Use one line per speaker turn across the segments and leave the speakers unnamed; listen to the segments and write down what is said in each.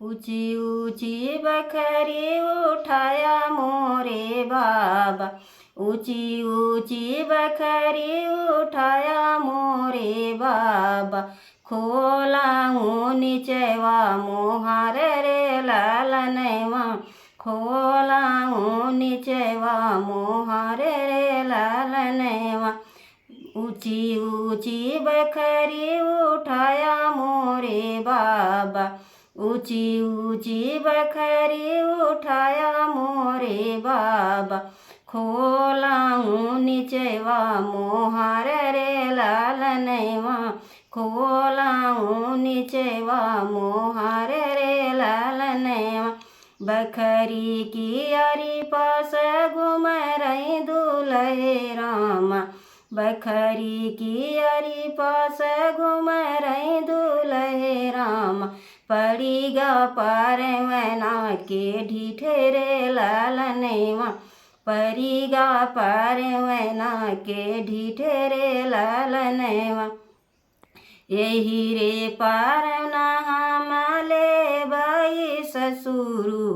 ऊंची ऊंची बखरी उठाया मोरे बाबा, ऊंची ऊंची बखरी उठाया मोरे बाबा। खोलाऊं नीचेवा मोहार रे लालनवा, खोलाऊं नीचेवा मोहार रे लालनवा। ऊंची ऊंची बखरी उठाया मोरे बाबा, ऊंची ऊंची बखरी उठाया मोरे बाबा। खोलाऊं नीचेवा मोहार रे लालनवा, खोलाऊं नीचेवा मोहार रे लालनवा। बखरी की यारी पास घूम रही दूल्हे रामा, बखरी की यारी पास घूम रही दूल्हे रामा। पड़ीगा परवना के ढीठे रे लालनवा, पड़ीगा परवना के ढीठे रे लालनवा। यही रे पारना हम लेबई ससुरु,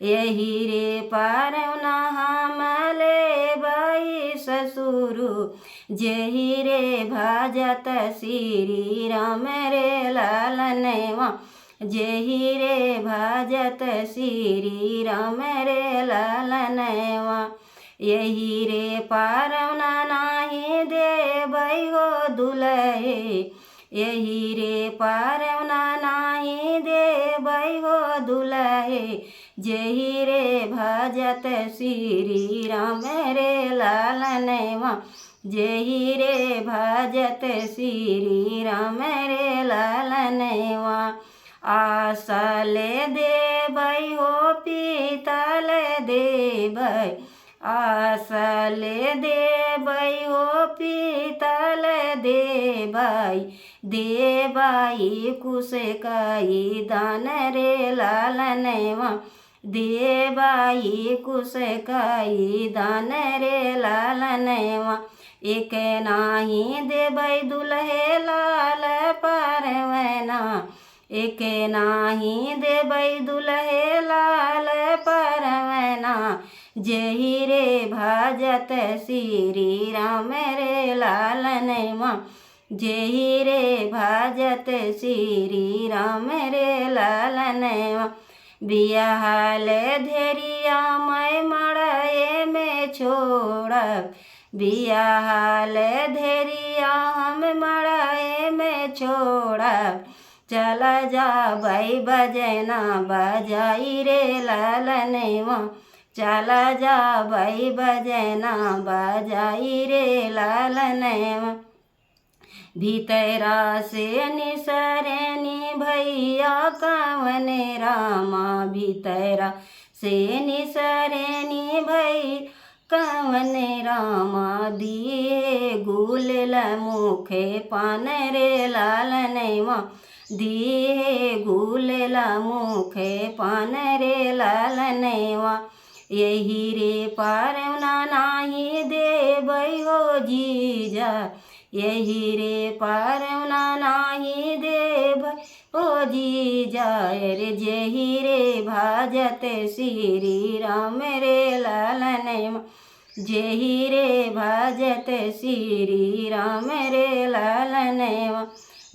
यही रे पारना हम लेबई ससुरु। जही रे भजत श्री राम रे लालनवा, जही रे भजत श्री राम रे लालनवा। यही रे पारना नाही देबई हो दुलहे, यही रे पारना नाही देबई हो दुलहे। जही रे भजत श्री राम रे लालनवा, जही रे भजत श्री राम रे लालनवा। आसल देबई हो पीतल देबई, आसल देबई हो पीतल देबई। देबई कुश कई दान रे लालनवा, देबई कुश कई दान रे लालनवा। एक नाही देबई दुल्हे लाल परवना, एक नाही देबई दुल्हे लाल परवना। जही रे भजत श्री राम रे लालनवा, जही रे भजत श्री राम रे लालनवा। बियाहल धेरिया मैं मड़ाए में छोड़ब, बियाहल धेरिया हम मड़ाए में छोड़ब। चला जाबई बजना बजाई रे लालनवा, चला जाबई बजना बजाई रे लालनवा। भीतरा से निसरनी भैया कवन रामा, भीतरा से निसरनी भई कवन रामा। दिए गुलल मुखे पान रे लालनवा, दिए गुलल मुखे पान रे लालनवा। यही रे पारना नाही देबई हो जीजा, यही रे पारना नाही देबई हो जीजा। रे जही रे भजत श्री राम रे लालनवा, जही रे भजत श्री राम रे लालनवा।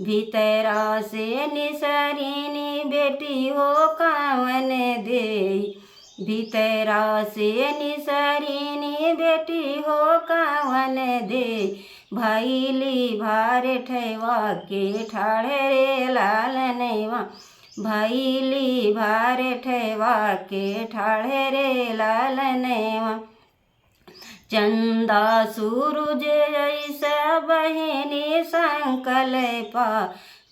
भीतरा से निसरिनी बेटी हो कवन देई, भीतरा से निसरिनी बेटी हो कवन देई। भैली भार ठेवा के ठाढ़े रे लालनवा, भैली भार ठेवा के ठाढ़े रे लालनवा। चंदा सूरज ऐसा बहिनी संकल्पा,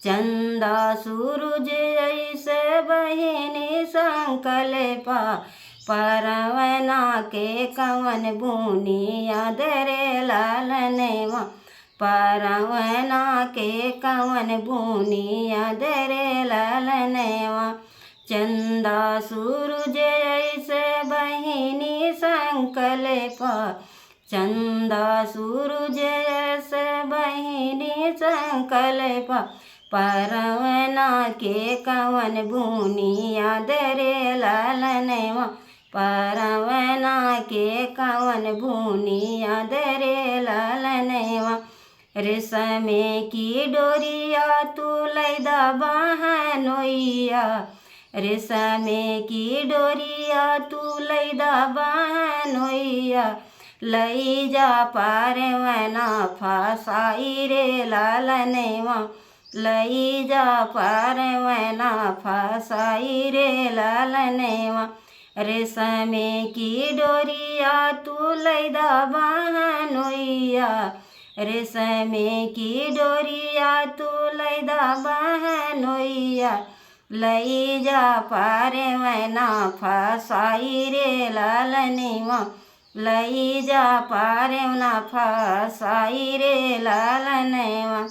चंदा सूरज ऐसे बहिनी संकल्पा। परवना के कवन बुनिया रे लालनवा, परवना के कवन बुनिया रे लालनवा। चंदा सूरज ऐसे बहिनी संकल्पा, चंदा सूरज ऐसे बहिनी संकल्पा। परवना के कवन बुनिया दरे लालनवा परवना के कवन बुनिया दरे लालनवा रेशमे की डोरिया तू लैदा बहनोइया रेशमे की डोरिया तू लैदा बहनोइया लई जा पारवना फसाई रे लालनवा लई जा पारवना फसाई रे लालनवा रेशमे की डोरिया तू लैदा बहनोइया रेशमे की डोरिया तू लैदा बहनोइया लई जा पारवना फसाई रे लालनवा लई जा पारवना फसाई रे लालनवा।